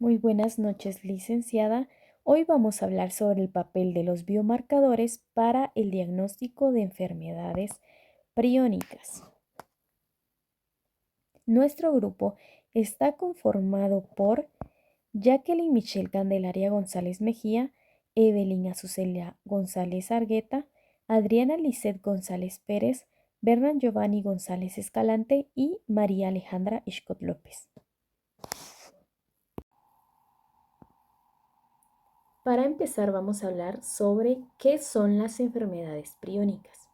Muy buenas noches, licenciada. Hoy vamos a hablar sobre el papel de los biomarcadores para el diagnóstico de enfermedades priónicas. Nuestro grupo está conformado por Jacqueline Michelle Candelaria González Mejía, Evelyn Azucena González Argueta, Adriana Lisset González Pérez, Bernan Giovanni González Escalante y María Alejandra Ishcot López. Para empezar, vamos a hablar sobre qué son las enfermedades priónicas.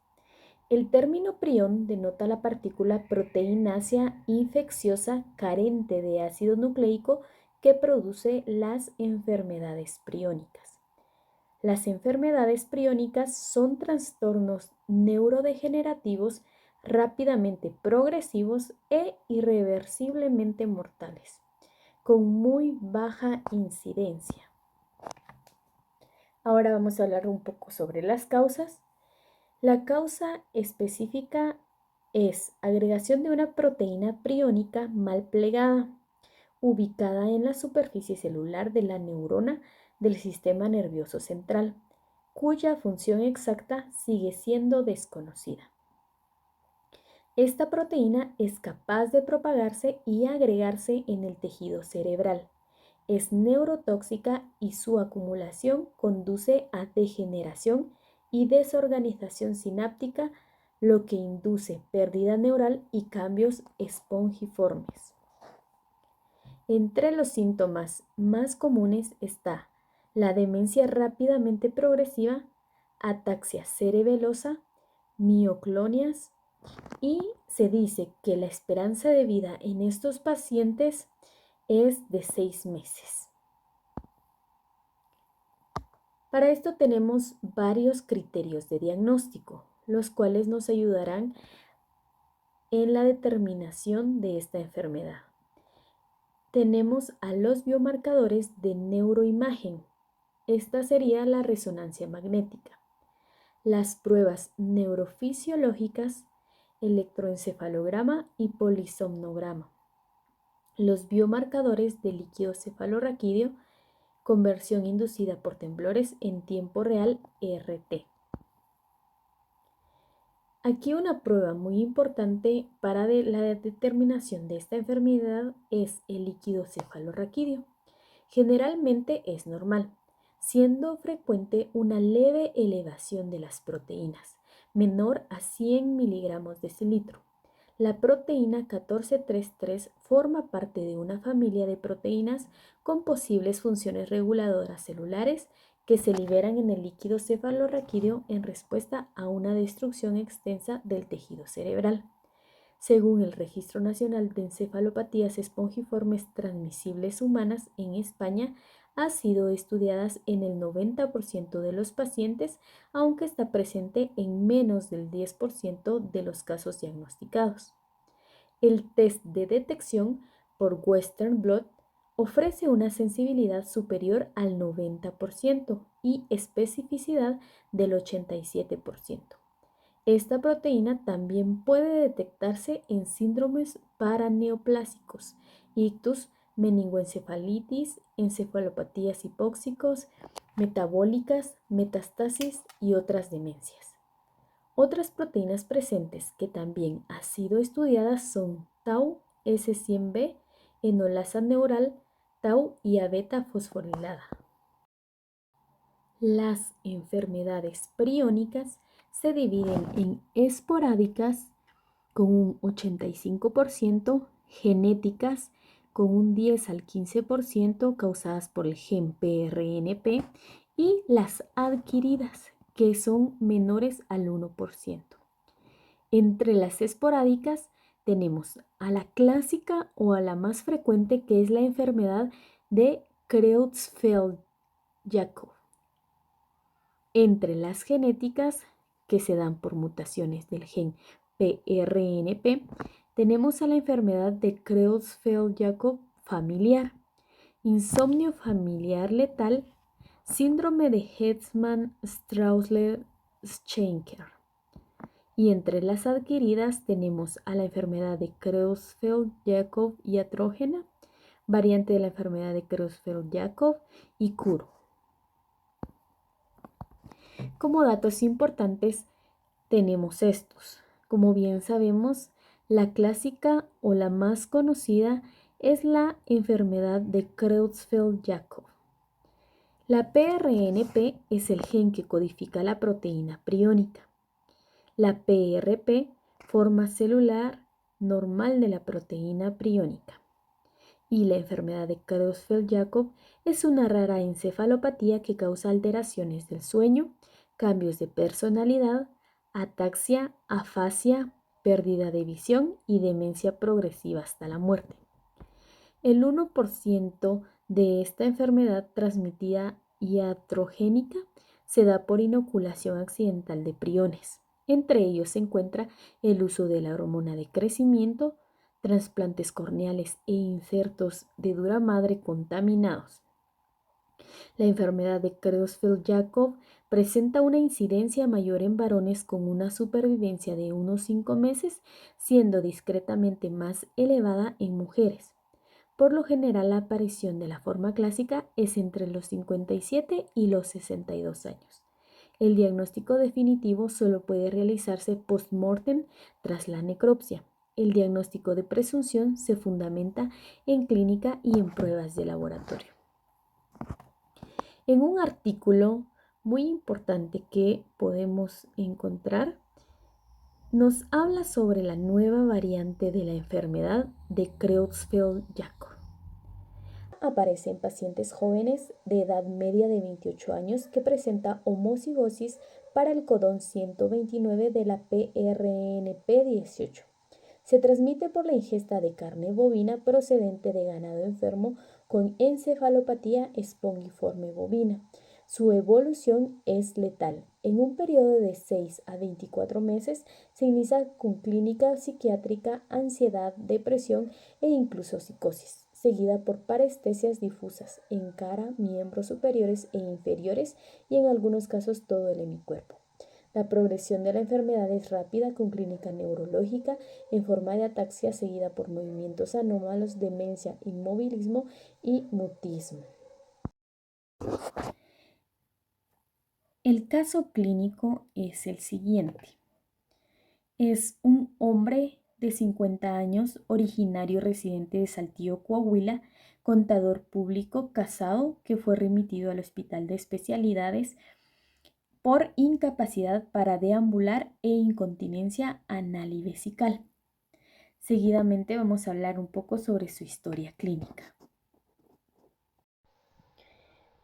El término prión denota la partícula proteinácea infecciosa carente de ácido nucleico que produce las enfermedades priónicas. Las enfermedades priónicas son trastornos neurodegenerativos rápidamente progresivos e irreversiblemente mortales, con muy baja incidencia. Ahora vamos a hablar un poco sobre las causas. La causa específica es agregación de una proteína priónica mal plegada, ubicada en la superficie celular de la neurona del sistema nervioso central, cuya función exacta sigue siendo desconocida. Esta proteína es capaz de propagarse y agregarse en el tejido cerebral. Es neurotóxica y su acumulación conduce a degeneración y desorganización sináptica, lo que induce pérdida neural y cambios espongiformes. Entre los síntomas más comunes está la demencia rápidamente progresiva, ataxia cerebelosa, mioclonias, y se dice que la esperanza de vida en estos pacientes es de 6 meses. Para esto tenemos varios criterios de diagnóstico, los cuales nos ayudarán en la determinación de esta enfermedad. Tenemos a los biomarcadores de neuroimagen. Esta sería la resonancia magnética. Las pruebas neurofisiológicas, electroencefalograma y polisomnograma. Los biomarcadores de líquido cefalorraquídeo, conversión inducida por temblores en tiempo real RT. Aquí una prueba muy importante para la determinación de esta enfermedad es el líquido cefalorraquídeo. Generalmente es normal, siendo frecuente una leve elevación de las proteínas, menor a 100 miligramos decilitro. La proteína 1433 forma parte de una familia de proteínas con posibles funciones reguladoras celulares que se liberan en el líquido cefalorraquídeo en respuesta a una destrucción extensa del tejido cerebral. Según el Registro Nacional de Encefalopatías Espongiformes Transmisibles Humanas en España, ha sido estudiadas en el 90% de los pacientes, aunque está presente en menos del 10% de los casos diagnosticados. El test de detección por Western Blot ofrece una sensibilidad superior al 90% y especificidad del 87%. Esta proteína también puede detectarse en síndromes paraneoplásicos, ictus, meningoencefalitis, encefalopatías hipóxicos, metabólicas, metastasis y otras demencias. Otras proteínas presentes que también han sido estudiadas son tau, S100B, enolasa neural, tau y A-beta fosforilada. Las enfermedades priónicas se dividen en esporádicas con un 85%, genéticas con un 10 al 15% causadas por el gen PRNP y las adquiridas que son menores al 1%. Entre las esporádicas tenemos a la clásica o a la más frecuente, que es la enfermedad de Creutzfeldt-Jakob. Entre las genéticas, que se dan por mutaciones del gen PRNP, tenemos a la enfermedad de Creutzfeldt-Jakob familiar, insomnio familiar letal, síndrome de Weizmann-Straussler-Scheinker. Y entre las adquiridas tenemos a la enfermedad de Creutzfeldt-Jakob iatrógena, variante de la enfermedad de Creutzfeldt-Jakob y CUR. Como datos importantes tenemos estos. Como bien sabemos, la clásica o la más conocida es la enfermedad de Creutzfeldt-Jakob. La PRNP es el gen que codifica la proteína priónica. La PRP, forma celular normal de la proteína priónica. Y la enfermedad de Creutzfeldt-Jakob es una rara encefalopatía que causa alteraciones del sueño, cambios de personalidad, ataxia, afasia, pérdida de visión y demencia progresiva hasta la muerte. El 1% de esta enfermedad transmitida iatrogénica se da por inoculación accidental de priones. Entre ellos se encuentra el uso de la hormona de crecimiento, trasplantes corneales e injertos de dura madre contaminados. La enfermedad de Creutzfeldt-Jakob presenta una incidencia mayor en varones con una supervivencia de unos 5 meses, siendo discretamente más elevada en mujeres. Por lo general, la aparición de la forma clásica es entre los 57 y los 62 años. El diagnóstico definitivo solo puede realizarse post-mortem tras la necropsia. El diagnóstico de presunción se fundamenta en clínica y en pruebas de laboratorio. En un artículo muy importante que podemos encontrar, nos habla sobre la nueva variante de la enfermedad de Creutzfeldt-Jakob. Aparece en pacientes jóvenes de edad media de 28 años que presenta homocigosis para el codón 129 de la PRNP18. Se transmite por la ingesta de carne bovina procedente de ganado enfermo con encefalopatía espongiforme bovina. Su evolución es letal. En un periodo de 6 a 24 meses se inicia con clínica psiquiátrica, ansiedad, depresión e incluso psicosis, seguida por parestesias difusas en cara, miembros superiores e inferiores y en algunos casos todo el hemicuerpo. La progresión de la enfermedad es rápida con clínica neurológica en forma de ataxia seguida por movimientos anómalos, demencia, inmovilismo y mutismo. El caso clínico es el siguiente. Es un hombre de 50 años, originario y residente de Saltillo, Coahuila, contador público, casado, que fue remitido al Hospital de Especialidades por incapacidad para deambular e incontinencia anal y vesical. Seguidamente vamos a hablar un poco sobre su historia clínica.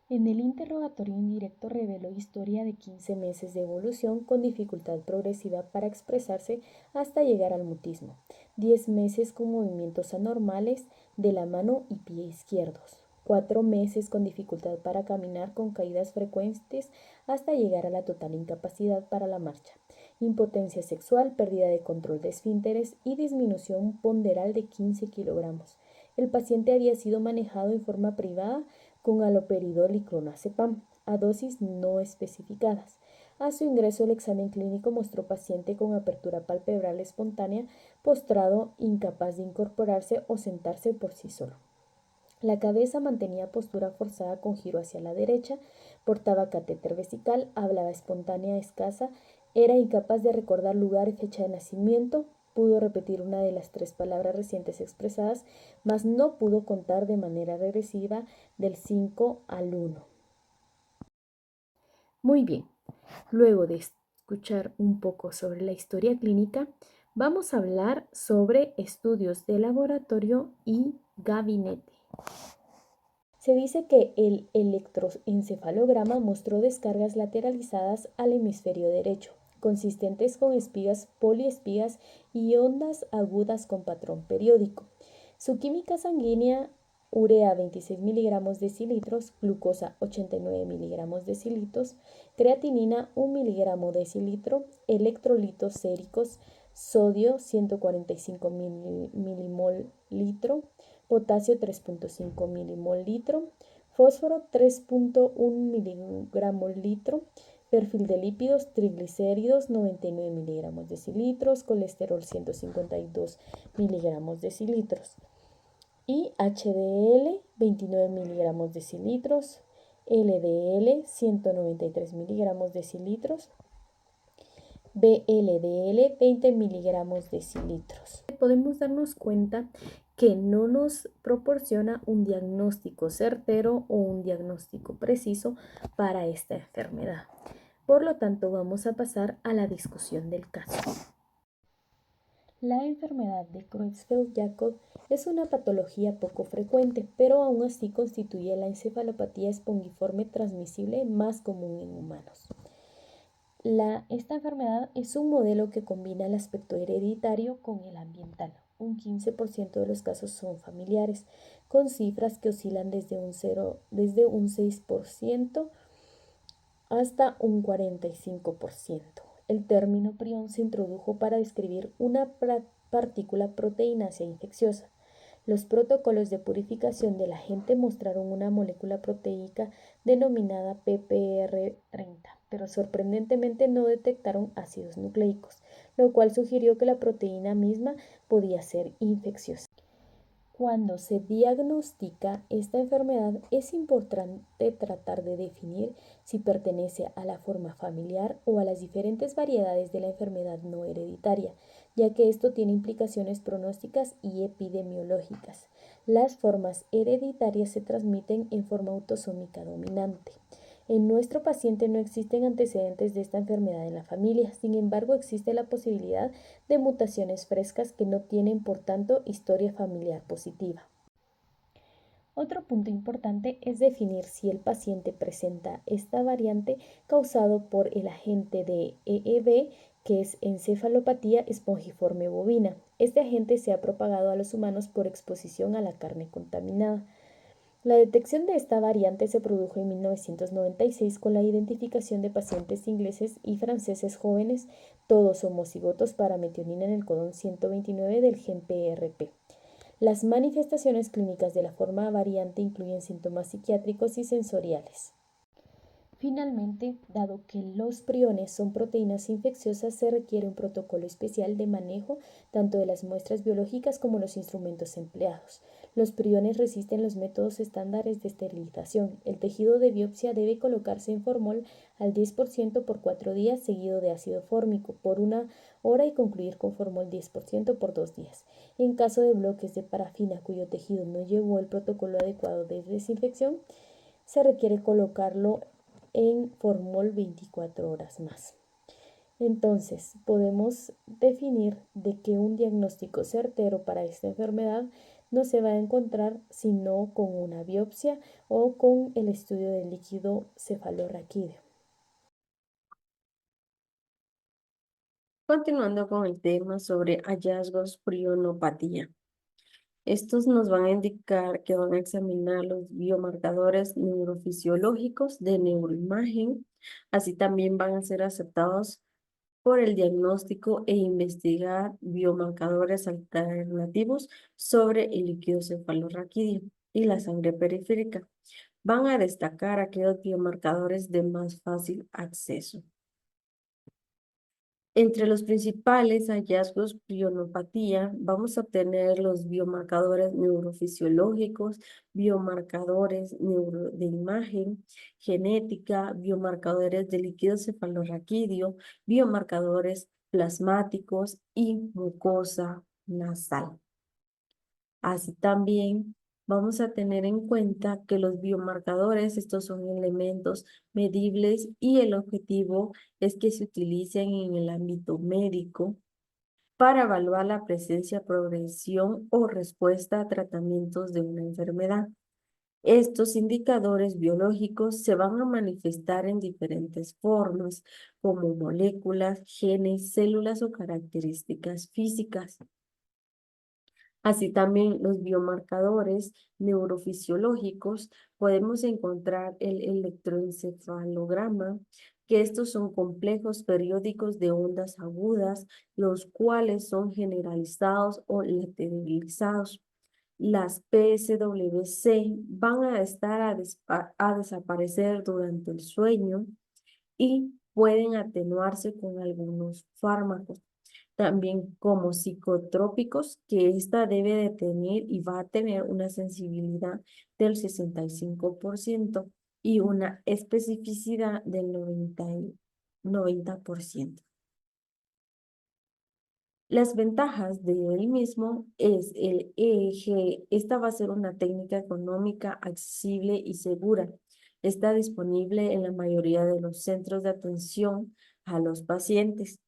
En el interrogatorio indirecto reveló historia de 15 meses de evolución con dificultad progresiva para expresarse hasta llegar al mutismo, 10 meses con movimientos anormales de la mano y pie izquierdos, 4 meses con dificultad para caminar con caídas frecuentes hasta llegar a la total incapacidad para la marcha, impotencia sexual, pérdida de control de esfínteres y disminución ponderal de 15 kilogramos. El paciente había sido manejado en forma privada con haloperidol y clonazepam a dosis no especificadas. A su ingreso, el examen clínico mostró paciente con apertura palpebral espontánea, postrado, incapaz de incorporarse o sentarse por sí solo. La cabeza mantenía postura forzada con giro hacia la derecha, portaba catéter vesical, hablaba espontánea escasa, era incapaz de recordar lugar y fecha de nacimiento, pudo repetir una de las 3 palabras recientes expresadas, mas no pudo contar de manera regresiva del 5 al 1. Muy bien, luego de escuchar un poco sobre la historia clínica, vamos a hablar sobre estudios de laboratorio y gabinete. Se dice que el electroencefalograma mostró descargas lateralizadas al hemisferio derecho, consistentes con espigas, poliespigas y ondas agudas con patrón periódico. Su química sanguínea: urea 26 miligramos decilitros, glucosa 89 miligramos decilitros, creatinina 1 miligramo decilitro, electrolitos séricos, sodio 145 milimol litro, potasio 3.5 milimol litro, fósforo 3.1 miligramo litro, perfil de lípidos, triglicéridos 99 miligramos decilitros, colesterol 152 miligramos decilitros. y HDL 29 miligramos decilitros, LDL 193 miligramos decilitros, VLDL 20 miligramos decilitros. Podemos darnos cuenta que no nos proporciona un diagnóstico certero o un diagnóstico preciso para esta enfermedad. Por lo tanto, vamos a pasar a la discusión del caso. La enfermedad de Creutzfeldt-Jakob es una patología poco frecuente, pero aún así constituye la encefalopatía espongiforme transmisible más común en humanos. Esta enfermedad es un modelo que combina el aspecto hereditario con el ambiental. Un 15% de los casos son familiares, con cifras que oscilan desde un 6% hasta un 45%. El término prión se introdujo para describir una partícula proteínácea infecciosa. Los protocolos de purificación del agente mostraron una molécula proteica denominada PPR30, pero sorprendentemente no detectaron ácidos nucleicos, lo cual sugirió que la proteína misma podía ser infecciosa. Cuando se diagnostica esta enfermedad, es importante tratar de definir si pertenece a la forma familiar o a las diferentes variedades de la enfermedad no hereditaria, ya que esto tiene implicaciones pronósticas y epidemiológicas. Las formas hereditarias se transmiten en forma autosómica dominante. En nuestro paciente no existen antecedentes de esta enfermedad en la familia, sin embargo existe la posibilidad de mutaciones frescas que no tienen por tanto historia familiar positiva. Otro punto importante es definir si el paciente presenta esta variante causado por el agente de EEB, que es encefalopatía espongiforme bovina. Este agente se ha propagado a los humanos por exposición a la carne contaminada. La detección de esta variante se produjo en 1996 con la identificación de pacientes ingleses y franceses jóvenes, todos homocigotos para metionina en el codón 129 del gen PRP. Las manifestaciones clínicas de la forma variante incluyen síntomas psiquiátricos y sensoriales. Finalmente, dado que los priones son proteínas infecciosas, se requiere un protocolo especial de manejo tanto de las muestras biológicas como los instrumentos empleados. Los priones resisten los métodos estándares de esterilización. El tejido de biopsia debe colocarse en formol al 10% por 4 días, seguido de ácido fórmico por 1 hora y concluir con formol 10% por 2 días. En caso de bloques de parafina cuyo tejido no llevó el protocolo adecuado de desinfección, se requiere colocarlo en formol 24 horas más. Entonces, podemos definir de que un diagnóstico certero para esta enfermedad no se va a encontrar sino con una biopsia o con el estudio del líquido cefalorraquídeo. Continuando con el tema sobre hallazgos prionopatía. Estos nos van a indicar que van a examinar los biomarcadores neurofisiológicos de neuroimagen, así también van a ser aceptados por el diagnóstico e investigar biomarcadores alternativos sobre el líquido cefalorraquídeo y la sangre periférica. Van a destacar aquellos biomarcadores de más fácil acceso. Entre los principales hallazgos prionopatía, vamos a obtener los biomarcadores neurofisiológicos, biomarcadores de imagen, genética, biomarcadores de líquido cefalorraquídeo, biomarcadores plasmáticos y mucosa nasal. Así también vamos a tener en cuenta que los biomarcadores, estos son elementos medibles y el objetivo es que se utilicen en el ámbito médico para evaluar la presencia, progresión o respuesta a tratamientos de una enfermedad. Estos indicadores biológicos se van a manifestar en diferentes formas, como moléculas, genes, células o características físicas. Así también los biomarcadores neurofisiológicos, podemos encontrar el electroencefalograma, que estos son complejos periódicos de ondas agudas, los cuales son generalizados o lateralizados. Las PSWC van a estar a desaparecer durante el sueño y pueden atenuarse con algunos fármacos. también como psicotrópicos, que ésta debe de tener y va a tener una sensibilidad del 65% y una especificidad del 90%. Las ventajas de él mismo es el EEG. Esta va a ser una técnica económica, accesible y segura. Está disponible en la mayoría de los centros de atención a los pacientes.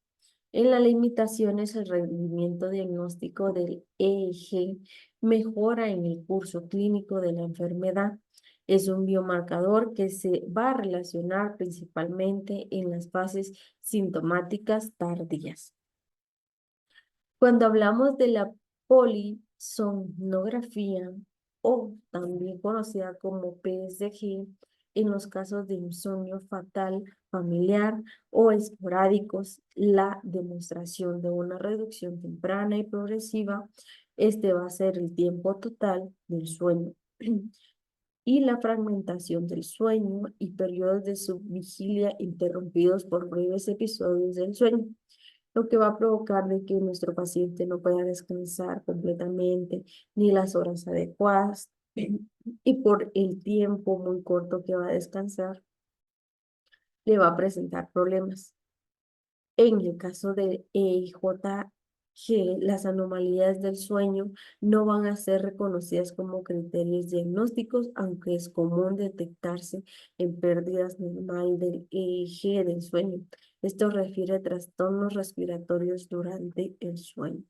En las limitaciones, el rendimiento diagnóstico del EEG mejora en el curso clínico de la enfermedad. Es un biomarcador que se va a relacionar principalmente en las fases sintomáticas tardías. Cuando hablamos de la polisomnografía, o también conocida como PSG, en los casos de insomnio fatal familiar o esporádicos, la demostración de una reducción temprana y progresiva, este va a ser el tiempo total del sueño y la fragmentación del sueño y periodos de subvigilia interrumpidos por breves episodios del sueño, lo que va a provocar de que nuestro paciente no pueda descansar completamente ni las horas adecuadas y por el tiempo muy corto que va a descansar le va a presentar problemas. En el caso del EIJG, las anomalías del sueño no van a ser reconocidas como criterios diagnósticos, aunque es común detectarse en pérdidas normal del EEG del sueño. Esto refiere a trastornos respiratorios durante el sueño.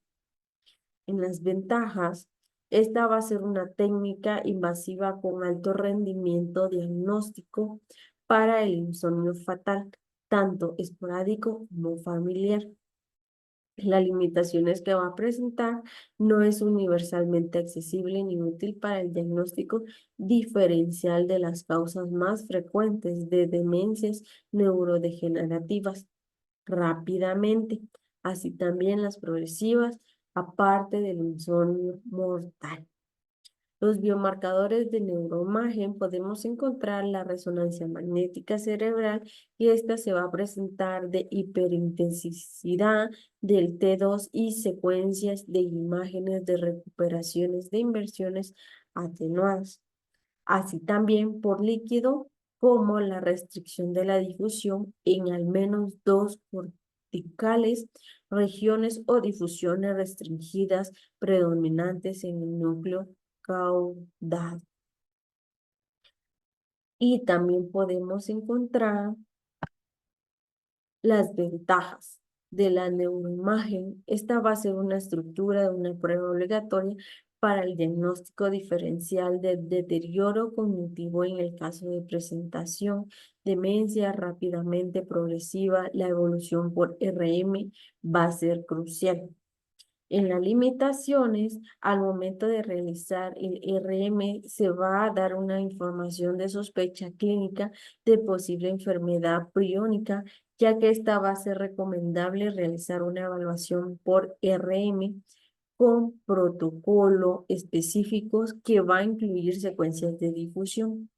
En las ventajas, esta va a ser una técnica invasiva con alto rendimiento diagnóstico para el insomnio fatal, tanto esporádico como familiar. Las limitaciones que va a presentar no es universalmente accesible ni útil para el diagnóstico diferencial de las causas más frecuentes de demencias neurodegenerativas rápidamente, así también las progresivas, aparte del insomnio mortal. Los biomarcadores de neuroimagen podemos encontrar la resonancia magnética cerebral y esta se va a presentar de hiperintensidad del T2 y secuencias de imágenes de recuperaciones de inversiones atenuadas. Así también por líquido como la restricción de la difusión en al menos dos corticales, regiones o difusiones restringidas predominantes en el núcleo caudal. Y también podemos encontrar las ventajas de la neuroimagen. Esta va a ser una estructura de una prueba obligatoria para el diagnóstico diferencial del deterioro cognitivo en el caso de presentación, demencia rápidamente progresiva. La evolución por RM va a ser crucial. En las limitaciones, al momento de realizar el RM, se va a dar una información de sospecha clínica de posible enfermedad priónica, ya que esta va a ser recomendable realizar una evaluación por RM con protocolo específicos que va a incluir secuencias de difusión.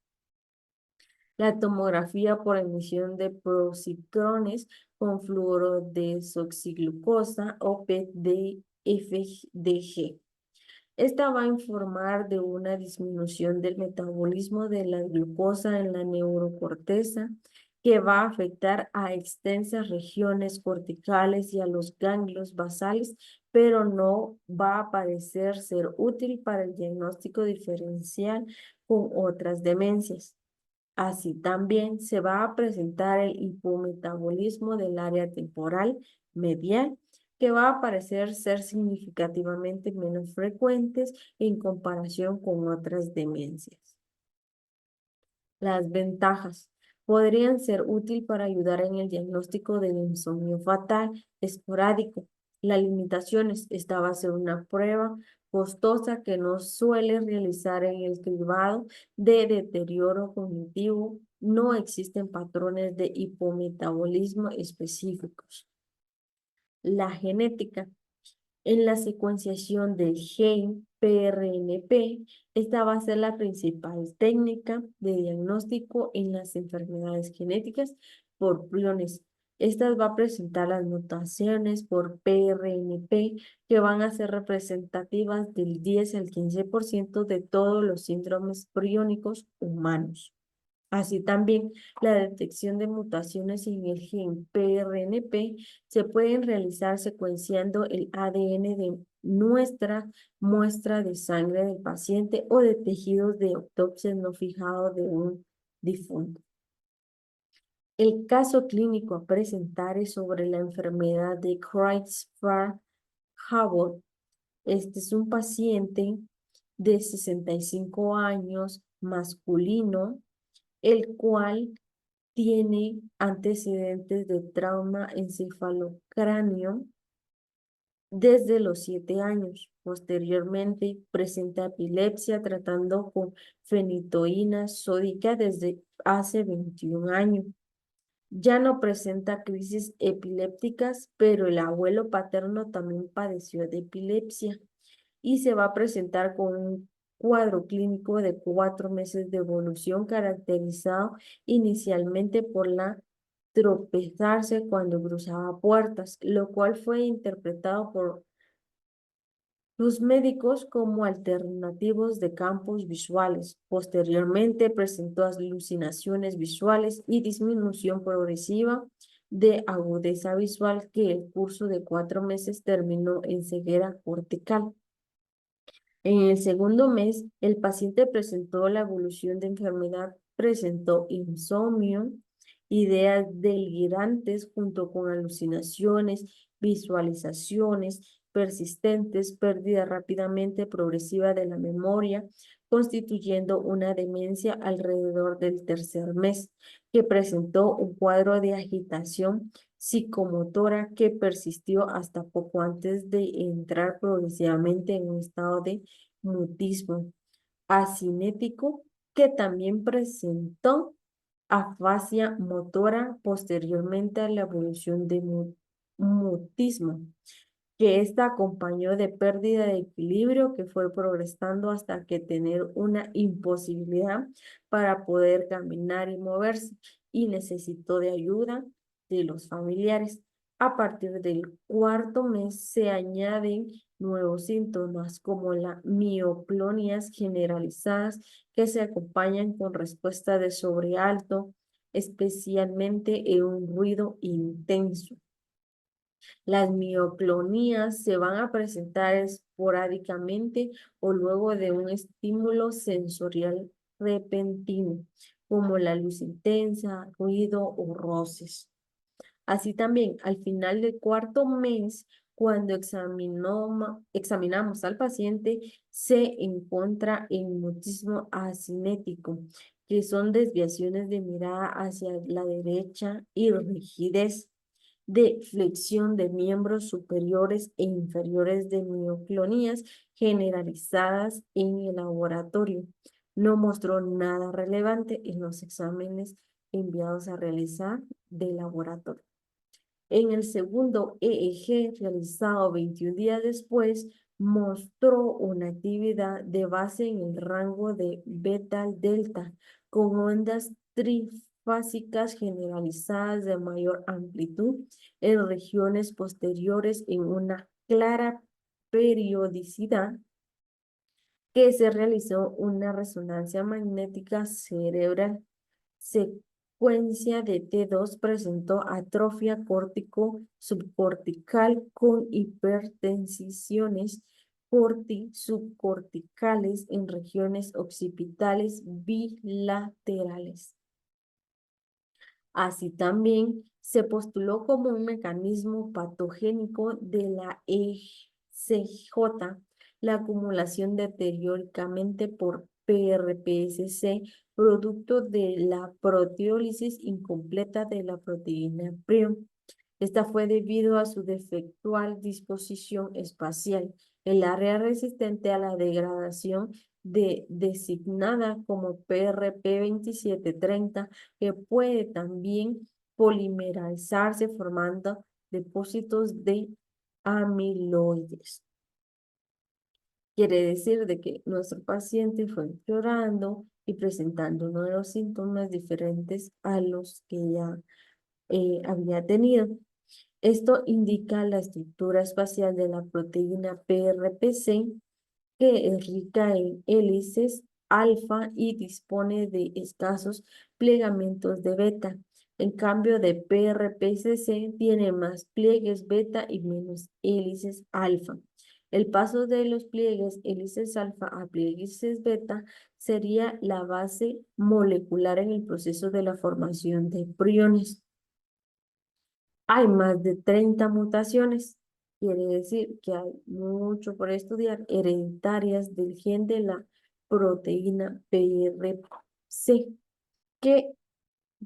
La tomografía por emisión de positrones con fluoro desoxiglucosa o PET-FDG. Esta va a informar de una disminución del metabolismo de la glucosa en la neurocorteza que va a afectar a extensas regiones corticales y a los ganglios basales, pero no va a parecer ser útil para el diagnóstico diferencial con otras demencias. Así también se va a presentar el hipometabolismo del área temporal medial, que va a parecer ser significativamente menos frecuentes en comparación con otras demencias. Las ventajas podrían ser útiles para ayudar en el diagnóstico del insomnio fatal esporádico. Las limitaciones, esta va a ser una prueba costosa que no suele realizar en el cribado de deterioro cognitivo. No existen patrones de hipometabolismo específicos. La genética. En la secuenciación del gen PRNP, esta va a ser la principal técnica de diagnóstico en las enfermedades genéticas por priones. Estas va a presentar las mutaciones por PRNP que van a ser representativas del 10 al 15% de todos los síndromes priónicos humanos. Así también, la detección de mutaciones en el gen PRNP se pueden realizar secuenciando el ADN de nuestra muestra de sangre del paciente o de tejidos de autopsia no fijados de un difunto. El caso clínico a presentar es sobre la enfermedad de Creutzfeldt-Jakob. Este es un paciente de 65 años, masculino, el cual tiene antecedentes de trauma encefalocráneo desde los 7 años. Posteriormente presenta epilepsia tratando con fenitoína sódica desde hace 21 años. Ya no presenta crisis epilépticas, pero el abuelo paterno también padeció de epilepsia y se va a presentar con un cuadro clínico de 4 meses de evolución caracterizado inicialmente por la tropezarse cuando cruzaba puertas, lo cual fue interpretado por los médicos como alternativos de campos visuales. Posteriormente presentó alucinaciones visuales y disminución progresiva de agudeza visual que el curso de 4 meses terminó en ceguera cortical. En el segundo mes, el paciente presentó la evolución de enfermedad, presentó insomnio, ideas delirantes junto con alucinaciones, visualizaciones persistentes, pérdida rápidamente progresiva de la memoria, constituyendo una demencia alrededor del tercer mes, que presentó un cuadro de agitación psicomotora que persistió hasta poco antes de entrar progresivamente en un estado de mutismo asinético que también presentó afasia motora posteriormente a la evolución de mutismo, que esta acompañó de pérdida de equilibrio que fue progresando hasta que tener una imposibilidad para poder caminar y moverse y necesitó de ayuda de los familiares. A partir del cuarto mes se añaden nuevos síntomas como las mioclonias generalizadas que se acompañan con respuesta de sobrealto, especialmente en un ruido intenso. Las mioclonías se van a presentar esporádicamente o luego de un estímulo sensorial repentino, como la luz intensa, ruido o roces. Así también, al final del cuarto mes, cuando examinamos al paciente, se encuentra en mutismo asinético, que son desviaciones de mirada hacia la derecha y rigidez de flexión de miembros superiores e inferiores de mioclonías generalizadas en el laboratorio. No mostró nada relevante en los exámenes enviados a realizar de laboratorio. En el segundo EEG, realizado 21 días después, mostró una actividad de base en el rango de beta-delta, con ondas trifásicas generalizadas de mayor amplitud en regiones posteriores en una clara periodicidad que se realizó una resonancia magnética cerebral. Secuencia de T2 presentó atrofia córtico-subcortical con hipertensiones subcorticales en regiones occipitales bilaterales. Así también se postuló como un mecanismo patogénico de la ECJ la acumulación deterióricamente por PRPSC, producto de la proteólisis incompleta de la proteína prion. Esta fue debido a su defectual disposición espacial. El área resistente a la degradación designada como PRP2730, que puede también polimerizarse formando depósitos de amiloides. Quiere decir de que nuestro paciente fue empeorando y presentando nuevos síntomas diferentes a los que ya había tenido. Esto indica la estructura espacial de la proteína PRPC, que es rica en hélices alfa y dispone de escasos plegamentos de beta. En cambio, de PRPCC tiene más pliegues beta y menos hélices alfa. El paso de los pliegues hélices alfa a pliegues beta sería la base molecular en el proceso de la formación de priones. Hay más de 30 mutaciones. Quiere decir que hay mucho por estudiar hereditarias del gen de la proteína PRC que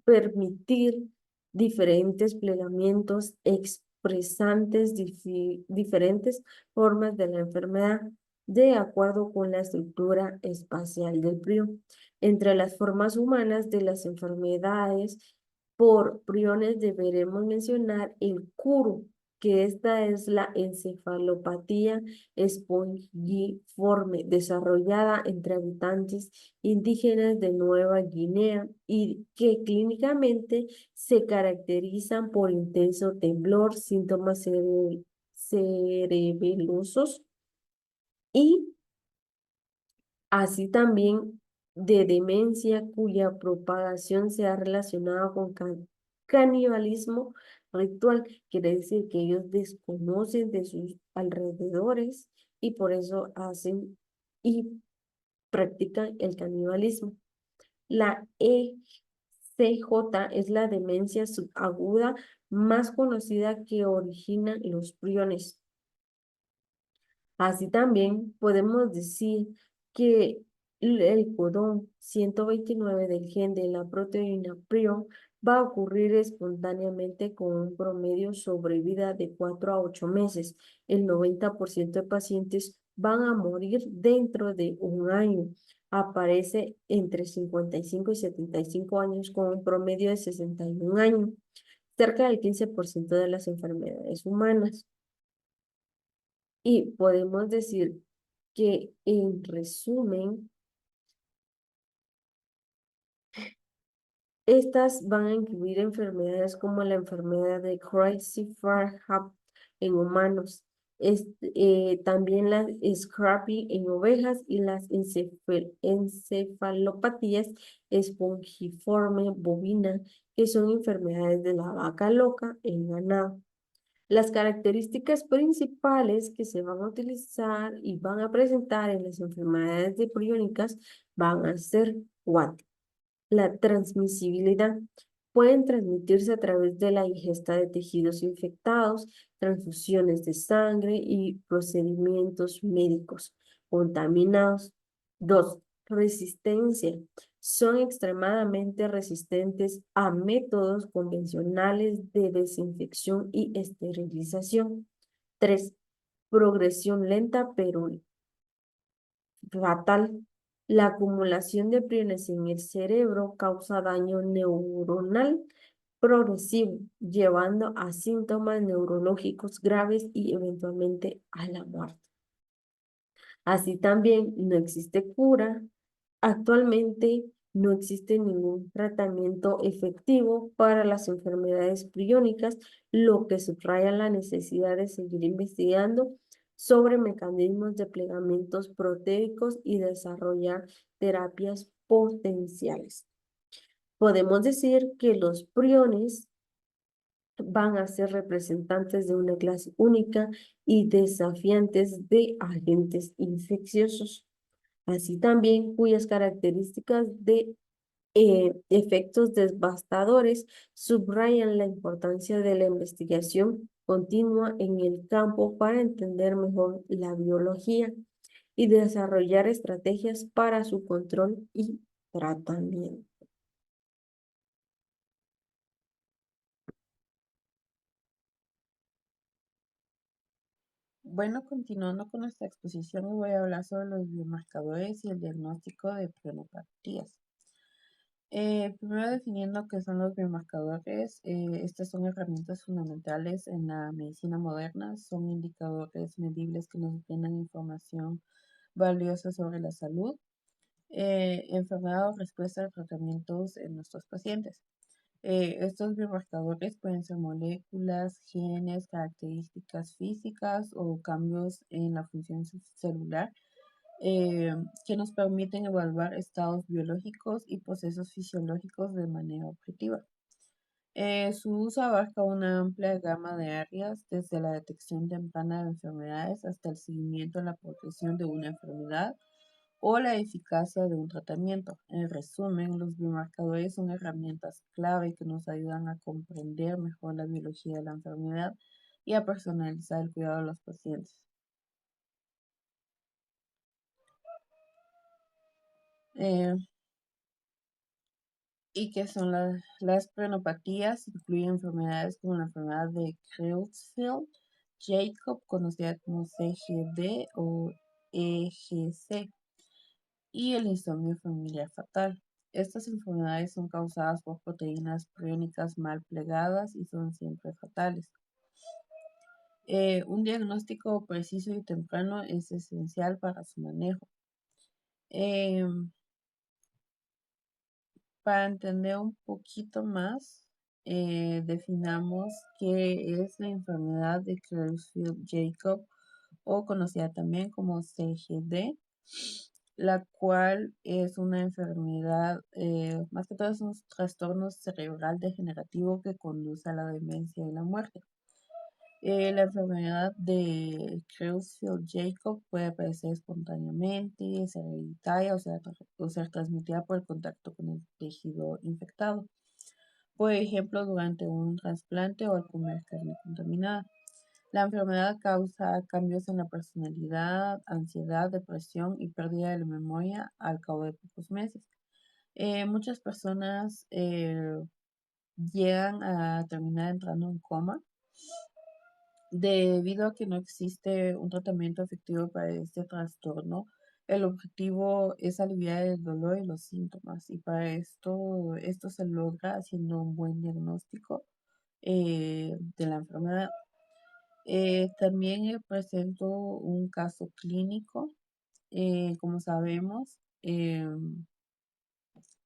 permitir diferentes plegamientos expresantes diferentes formas de la enfermedad de acuerdo con la estructura espacial del prion. Entre las formas humanas de las enfermedades por priones deberemos mencionar el CURU, que esta es la encefalopatía espongiforme desarrollada entre habitantes indígenas de Nueva Guinea y que clínicamente se caracterizan por intenso temblor, síntomas cerebelosos y así también de demencia cuya propagación se ha relacionado con canibalismo ritual. Quiere decir que ellos desconocen de sus alrededores y por eso hacen y practican el canibalismo. La ECJ es la demencia subaguda más conocida que origina los priones. Así también podemos decir que el codón 129 del gen de la proteína prion va a ocurrir espontáneamente con un promedio sobrevida de 4 a 8 meses. El 90% de pacientes van a morir dentro de un año. Aparece entre 55 y 75 años con un promedio de 61 años, cerca del 15% de las enfermedades humanas. Y podemos decir que en resumen, estas van a incluir enfermedades como la enfermedad de Creutzfeldt-Jakob en humanos, también las Scrappy en ovejas y las encefalopatías espongiforme bovina, que son enfermedades de la vaca loca en ganado. Las características principales que se van a utilizar y van a presentar en las enfermedades de priónicas van a ser cuatro. La transmisibilidad. Pueden transmitirse a través de la ingesta de tejidos infectados, transfusiones de sangre y procedimientos médicos contaminados. Dos, resistencia. Son extremadamente resistentes a métodos convencionales de desinfección y esterilización. Tres, progresión lenta pero fatal. La acumulación de priones en el cerebro causa daño neuronal progresivo, llevando a síntomas neurológicos graves y eventualmente a la muerte. Así también no existe cura. Actualmente no existe ningún tratamiento efectivo para las enfermedades priónicas, lo que subraya la necesidad de seguir investigando sobre mecanismos de plegamentos proteicos y desarrollar terapias potenciales. Podemos decir que los priones van a ser representantes de una clase única y desafiantes de agentes infecciosos, así también cuyas características de efectos devastadores subrayan la importancia de la investigación continua en el campo para entender mejor la biología y desarrollar estrategias para su control y tratamiento. Bueno, continuando con nuestra exposición, voy a hablar sobre los biomarcadores y el diagnóstico de prionopatías. Primero definiendo qué son los biomarcadores, estas son herramientas fundamentales en la medicina moderna, son indicadores medibles que nos brindan información valiosa sobre la salud, enfermedad o respuesta a tratamientos en nuestros pacientes. Estos biomarcadores pueden ser moléculas, genes, características físicas o cambios en la función celular que nos permiten evaluar estados biológicos y procesos fisiológicos de manera objetiva. Su uso abarca una amplia gama de áreas, desde la detección temprana de enfermedades hasta el seguimiento en la progresión de una enfermedad o la eficacia de un tratamiento. En resumen, los biomarcadores son herramientas clave que nos ayudan a comprender mejor la biología de la enfermedad y a personalizar el cuidado de los pacientes. Eh, ¿Y qué son las prenopatías? Incluyen enfermedades como la enfermedad de Creutzfeldt-Jakob, conocida como CGD o EGC, y el insomnio familiar fatal. Estas enfermedades son causadas por proteínas priónicas mal plegadas y son siempre fatales. Un diagnóstico preciso y temprano es esencial para su manejo. Em, Para entender un poquito más, definamos qué es la enfermedad de Creutzfeldt-Jakob o conocida también como CGD, la cual es una enfermedad, más que todo es un trastorno cerebral degenerativo que conduce a la demencia y la muerte. La enfermedad de Creutzfeldt-Jakob puede aparecer espontáneamente, ser hereditaria o ser transmitida por el contacto con el tejido infectado. Por ejemplo, durante un trasplante o al comer carne contaminada. La enfermedad causa cambios en la personalidad, ansiedad, depresión y pérdida de la memoria al cabo de pocos meses. Muchas personas llegan a terminar entrando en coma debido a que no existe un tratamiento efectivo para este trastorno. El objetivo es aliviar el dolor y los síntomas, y para esto se logra haciendo un buen diagnóstico de la enfermedad. También presento un caso clínico. Como sabemos,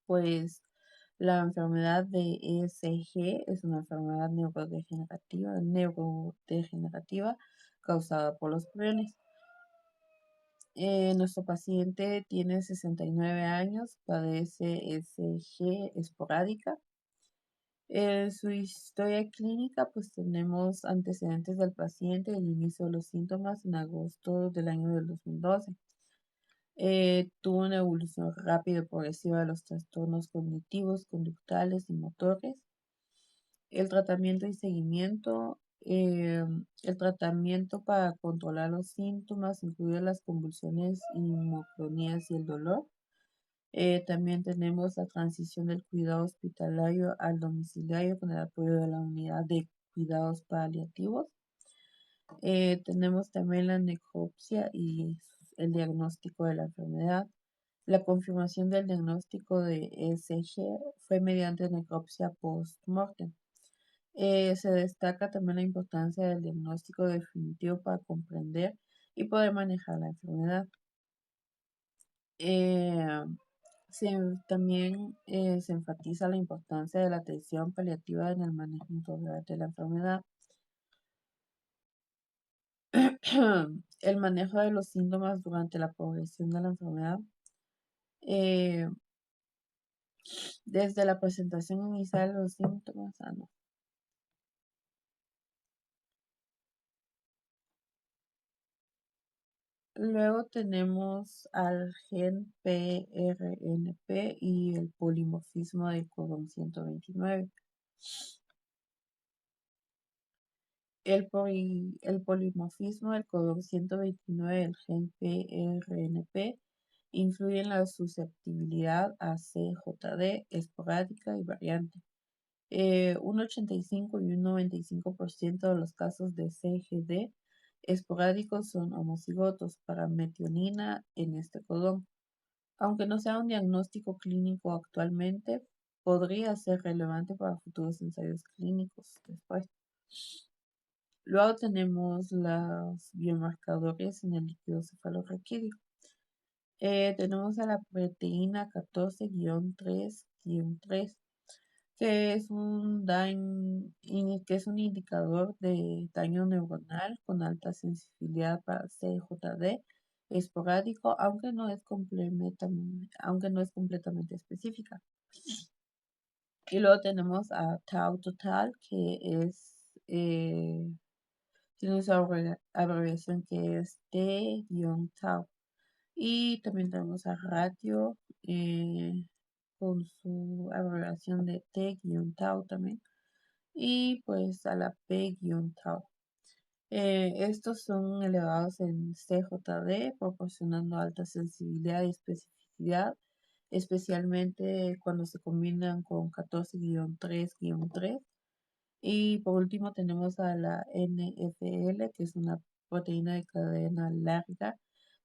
pues la enfermedad de ESG es una enfermedad neurodegenerativa causada por los priones. Nuestro paciente tiene 69 años, padece ESG esporádica. En su historia clínica, pues tenemos antecedentes del paciente, el inicio de los síntomas en agosto del año del 2012. Tuvo una evolución rápida y progresiva de los trastornos cognitivos, conductuales y motores. El tratamiento y seguimiento. El tratamiento para controlar los síntomas incluye las convulsiones, hemocronías y el dolor. También tenemos la transición del cuidado hospitalario al domiciliario con el apoyo de la unidad de cuidados paliativos. Tenemos también la necropsia y el diagnóstico de la enfermedad. La confirmación del diagnóstico de ESG fue mediante necropsia post-mortem. Se destaca también la importancia del diagnóstico definitivo para comprender y poder manejar la enfermedad. Eh, También se enfatiza la importancia de la atención paliativa en el manejo integral de la enfermedad. El manejo de los síntomas durante la progresión de la enfermedad. eh, Desde la presentación inicial de los síntomas. No. Luego tenemos al gen PRNP y el polimorfismo del codón 129. El polimorfismo del codón 129 del gen PRNP influye en la susceptibilidad a CJD esporádica y variante. Un 85 y un 95% de los casos de CGD esporádicos son homocigotos para metionina en este codón. Aunque no sea un diagnóstico clínico actualmente, podría ser relevante para futuros ensayos clínicos después. Luego tenemos los biomarcadores en el líquido cefalorraquídeo. Tenemos a la proteína 14-3-3, que es un indicador de daño neuronal con alta sensibilidad para CJD esporádico, aunque no es completamente específica. Y luego tenemos a tau total, que tiene su abreviación que es T-tau. Y también tenemos a ratio con su abreviación de T-tau también. Y pues a la P-tau. Estos son elevados en CJD, proporcionando alta sensibilidad y especificidad, especialmente cuando se combinan con 14-3-3. Y por último tenemos a la NFL, que es una proteína de cadena larga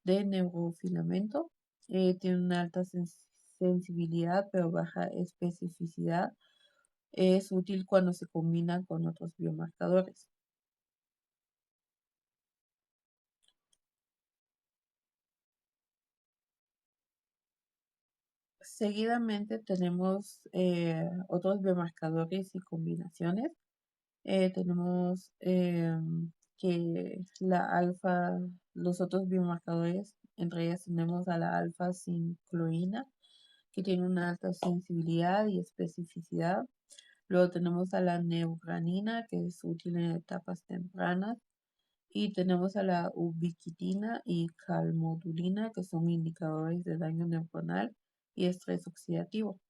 de neurofilamento. Tiene una alta sensibilidad, pero baja especificidad. Es útil cuando se combina con otros biomarcadores. Seguidamente tenemos otros biomarcadores y combinaciones. Tenemos que los otros biomarcadores, entre ellas tenemos a la alfa-sincloína, que tiene una alta sensibilidad y especificidad. Luego tenemos a la neugranina, que es útil en etapas tempranas. Y tenemos a la ubiquitina y calmodulina, que son indicadores de daño neuronal y estrés oxidativo.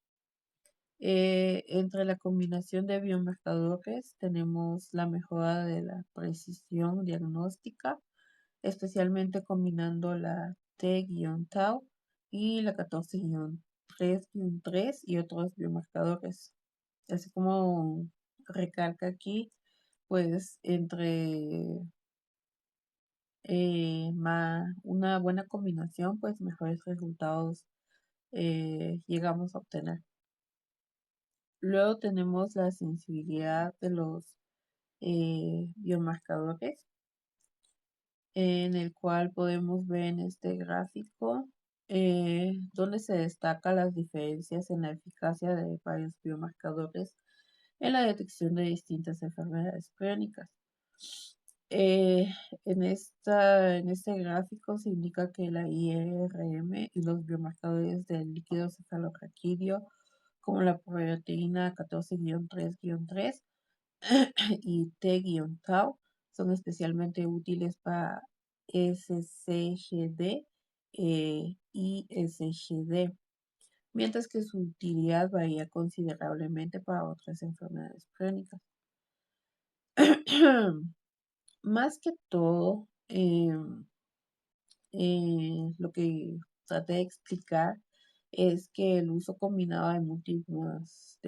Entre la combinación de biomarcadores tenemos la mejora de la precisión diagnóstica, especialmente combinando la T-tau y la 14-3-3 y otros biomarcadores. Así como recalca aquí, pues entre una buena combinación, pues mejores resultados llegamos a obtener. Luego tenemos la sensibilidad de los biomarcadores, en el cual podemos ver en este gráfico donde se destacan las diferencias en la eficacia de varios biomarcadores en la detección de distintas enfermedades crónicas. Eh, en este gráfico se indica que la IRM y los biomarcadores del líquido cefalorraquídeo, como la proteína 14-3-3 y T-tau, son especialmente útiles para SCGD y SGD, mientras que su utilidad varía considerablemente para otras enfermedades crónicas. Más que todo, lo que traté de explicar es que el uso combinado de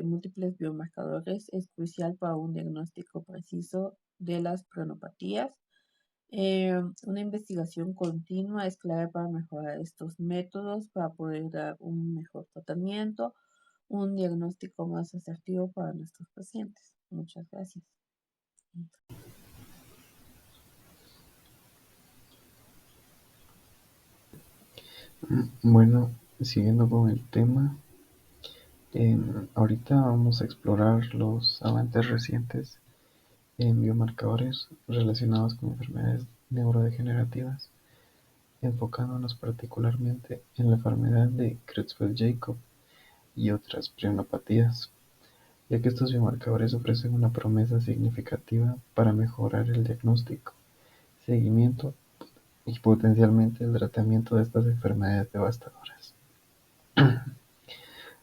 múltiples biomarcadores es crucial para un diagnóstico preciso de las cronopatías. Una investigación continua es clave para mejorar estos métodos, para poder dar un mejor tratamiento, un diagnóstico más asertivo para nuestros pacientes. Muchas gracias. Bueno, siguiendo con el tema, ahorita vamos a explorar los avances recientes en biomarcadores relacionados con enfermedades neurodegenerativas, enfocándonos particularmente en la enfermedad de Creutzfeldt-Jakob y otras prionopatías, ya que estos biomarcadores ofrecen una promesa significativa para mejorar el diagnóstico, seguimiento y potencialmente el tratamiento de estas enfermedades devastadoras.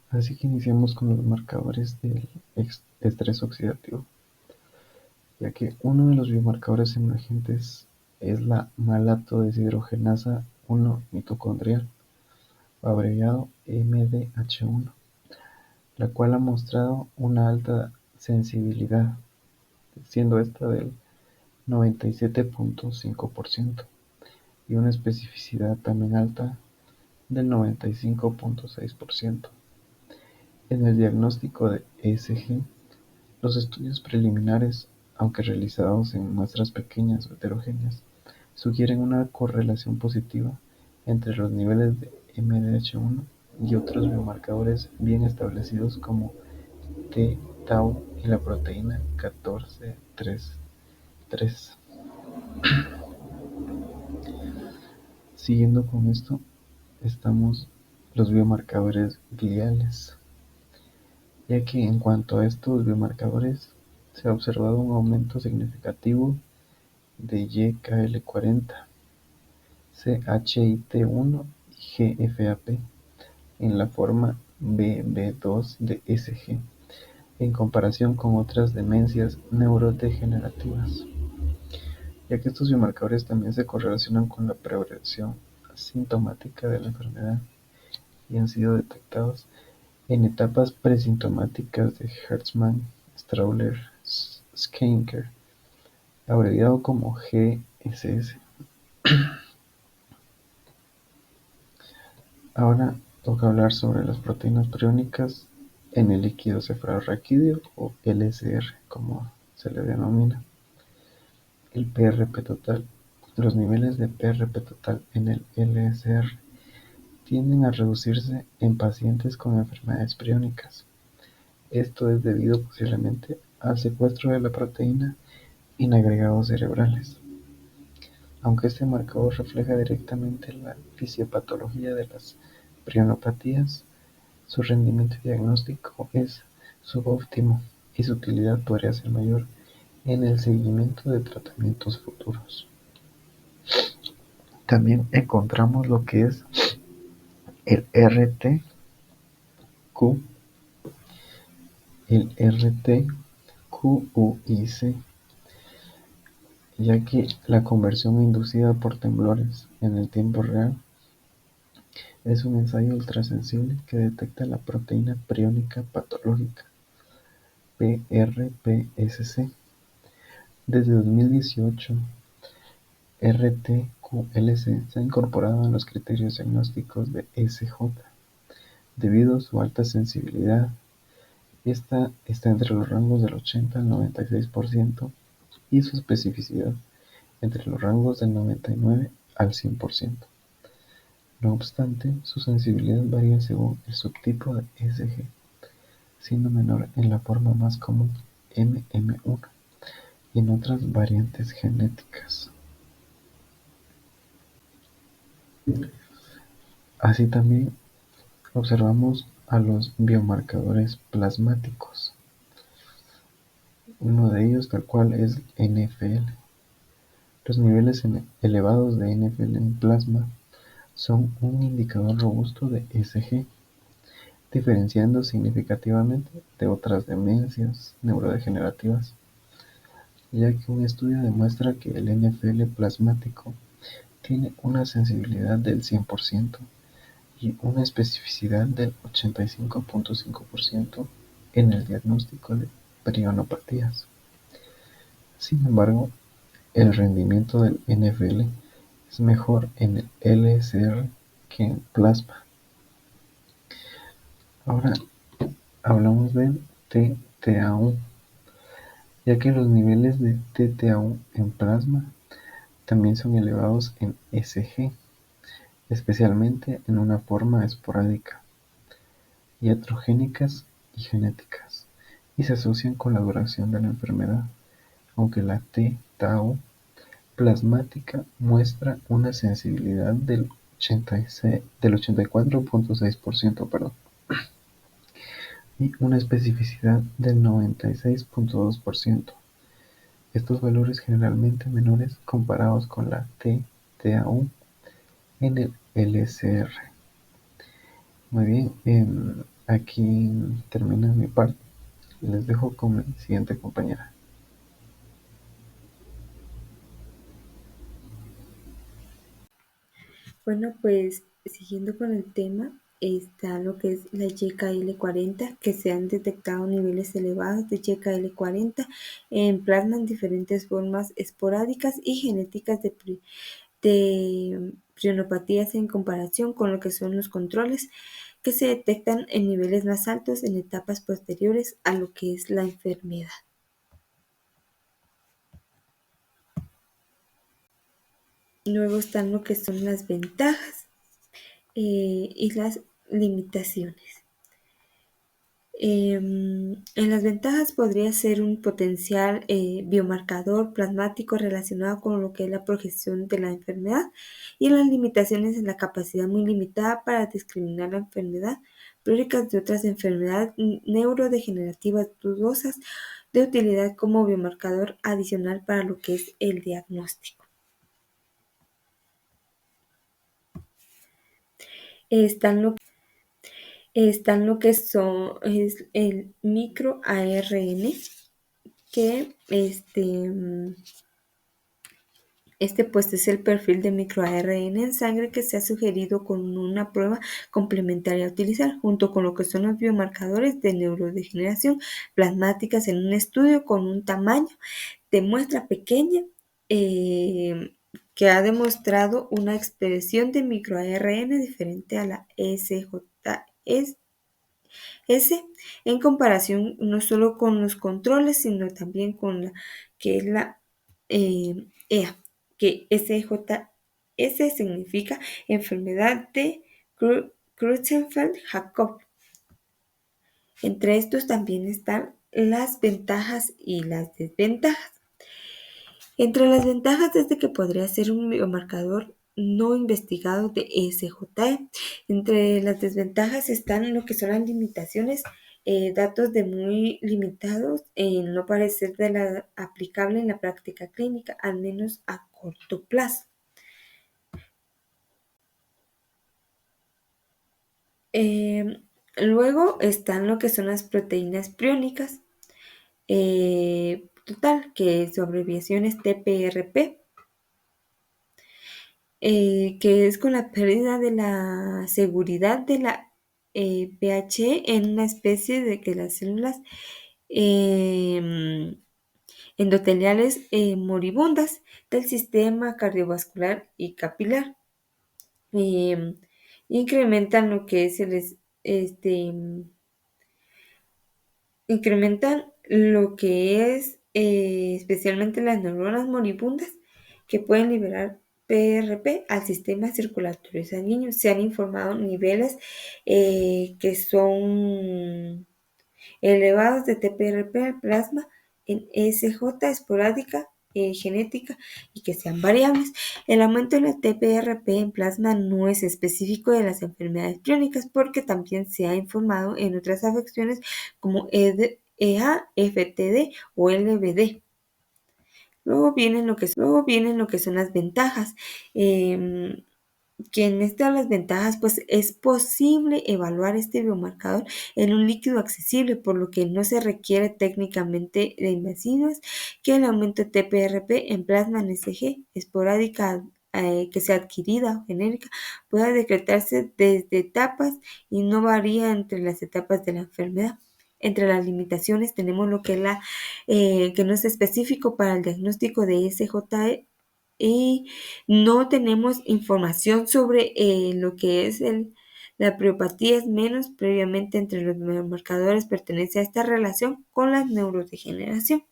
Así que iniciamos con los marcadores del estrés oxidativo, ya que uno de los biomarcadores emergentes es la malato deshidrogenasa 1 mitocondrial, abreviado MDH1, la cual ha mostrado una alta sensibilidad, siendo esta del 97.5% y una especificidad también alta del 95.6%. En el diagnóstico de ESG, los estudios preliminares, aunque realizados en muestras pequeñas o heterogéneas, sugieren una correlación positiva entre los niveles de MDH1 y otros biomarcadores bien establecidos como T-tau y la proteína 14-3. Siguiendo con esto, estamos los biomarcadores gliales, ya que en cuanto a estos biomarcadores se ha observado un aumento significativo de YKL40, CHIT1 y GFAP en la forma BB2 de SG, en comparación con otras demencias neurodegenerativas, ya que estos biomarcadores también se correlacionan con la progresión asintomática de la enfermedad y han sido detectados en etapas presintomáticas de Hertzmann-Strauler-Scheinker, abreviado como GSS. Ahora toca hablar sobre las proteínas priónicas en el líquido cefalorraquídeo o LCR, como se le denomina. El PRP total. Los niveles de PRP total en el LCR tienden a reducirse en pacientes con enfermedades priónicas. Esto es debido posiblemente al secuestro de la proteína en agregados cerebrales. Aunque este marcador refleja directamente la fisiopatología de las prionopatías, su rendimiento diagnóstico es subóptimo y su utilidad podría ser mayor en el seguimiento de tratamientos futuros. También encontramos lo que es el RTQ, el RTQUIC, ya que la conversión inducida por temblores en el tiempo real es un ensayo ultrasensible que detecta la proteína priónica patológica, PRPSC. Desde 2018, RTQLC se ha incorporado en los criterios diagnósticos de SJ debido a su alta sensibilidad. Esta está entre los rangos del 80 al 96% y su especificidad entre los rangos del 99 al 100%. No obstante, su sensibilidad varía según el subtipo de SG, siendo menor en la forma más común MM1 y en otras variantes genéticas. Así también observamos a los biomarcadores plasmáticos. Uno de ellos tal cual es NFL. Los niveles elevados de NFL en plasma son un indicador robusto de SG, diferenciando significativamente de otras demencias neurodegenerativas, ya que un estudio demuestra que el NFL plasmático tiene una sensibilidad del 100% y una especificidad del 85.5% en el diagnóstico de prionopatías. Sin embargo, el rendimiento del NFL es mejor en el LCR que en plasma. Ahora hablamos del TTAU, ya que los niveles de TTAU en plasma también son elevados en SG, especialmente en una forma esporádica, iatrogénicas y genéticas, y se asocian con la duración de la enfermedad, aunque la T-tau plasmática muestra una sensibilidad del 84.6%, y una especificidad del 96.2%. Estos valores generalmente menores comparados con la T-tau en el LCR. Muy bien, aquí termina mi parte. Les dejo con mi siguiente compañera. Bueno, pues siguiendo con el tema, está lo que es la YKL40, que se han detectado niveles elevados de YKL40 en plasma en diferentes formas esporádicas y genéticas de prionopatías en comparación con lo que son los controles que se detectan en niveles más altos en etapas posteriores a lo que es la enfermedad. Luego están lo que son las ventajas y las limitaciones. En las ventajas podría ser un potencial biomarcador plasmático relacionado con lo que es la progresión de la enfermedad y en las limitaciones en la capacidad muy limitada para discriminar la enfermedad prióricas de otras enfermedades neurodegenerativas dudosas de utilidad como biomarcador adicional para lo que es el diagnóstico. Están lo que son es el microARN, que pues es el perfil de microARN en sangre que se ha sugerido con una prueba complementaria a utilizar, junto con lo que son los biomarcadores de neurodegeneración plasmáticas en un estudio con un tamaño de muestra pequeña que ha demostrado una expresión de microARN diferente a la SJS en comparación no solo con los controles, sino también con la que es la EA, que SJS significa enfermedad de Creutzfeldt-Jakob. Entre estos también están las ventajas y las desventajas. Entre las ventajas es de que podría ser un biomarcador no investigado de SJE. Entre las desventajas están lo que son las limitaciones, datos de muy limitados, no parece ser aplicable en la práctica clínica, al menos a corto plazo. Luego están lo que son las proteínas priónicas, que su abreviación es TPRP. Que es con la pérdida de la seguridad de la pH en una especie de que las células endoteliales moribundas del sistema cardiovascular y capilar. Incrementan lo que es incrementan lo que es especialmente las neuronas moribundas que pueden liberar PRP al sistema circulatorio sanguíneo. Se han informado niveles que son elevados de TPRP al plasma en SJ esporádica genética y que sean variables. El aumento de la TPRP en plasma no es específico de las enfermedades priónicas porque también se ha informado en otras afecciones como EA, FTD o LBD. Luego vienen lo que son las ventajas. Que en estas las ventajas, pues es posible evaluar este biomarcador en un líquido accesible, por lo que no se requiere técnicamente de invasivas, que el aumento de TPRP en plasma NSG esporádica que sea adquirida o genérica pueda decretarse desde etapas y no varía entre las etapas de la enfermedad. Entre las limitaciones tenemos lo que es que no es específico para el diagnóstico de SJE y no tenemos información sobre lo que es la priopatía, es menos previamente entre los marcadores pertenece a esta relación con la neurodegeneración.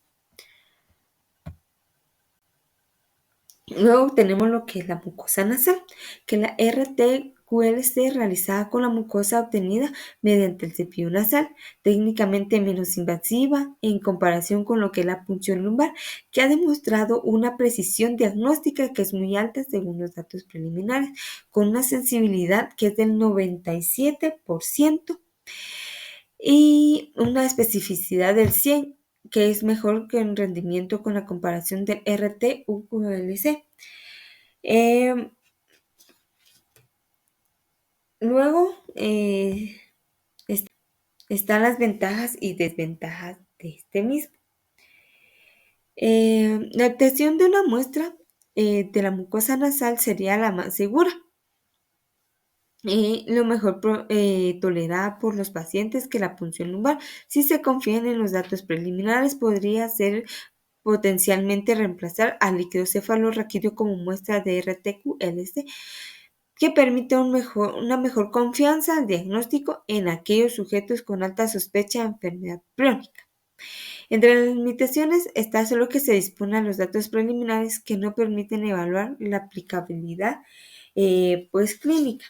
Luego tenemos lo que es la mucosa nasal, que la RTQLC realizada con la mucosa obtenida mediante el cepillo nasal, técnicamente menos invasiva en comparación con lo que es la punción lumbar, que ha demostrado una precisión diagnóstica que es muy alta según los datos preliminares, con una sensibilidad que es del 97% y una especificidad del 100%, que es mejor que en rendimiento con la comparación del RT-ULC. Luego están las ventajas y desventajas de este mismo. La obtención de una muestra de la mucosa nasal sería la más segura. Lo mejor tolerada por los pacientes que la punción lumbar. Si se confían en los datos preliminares, podría ser potencialmente reemplazar al líquido cefalorraquídeo como muestra de RTQLC, que permite una mejor confianza al diagnóstico en aquellos sujetos con alta sospecha de enfermedad crónica. Entre las limitaciones está solo que se disponen los datos preliminares que no permiten evaluar la aplicabilidad clínica.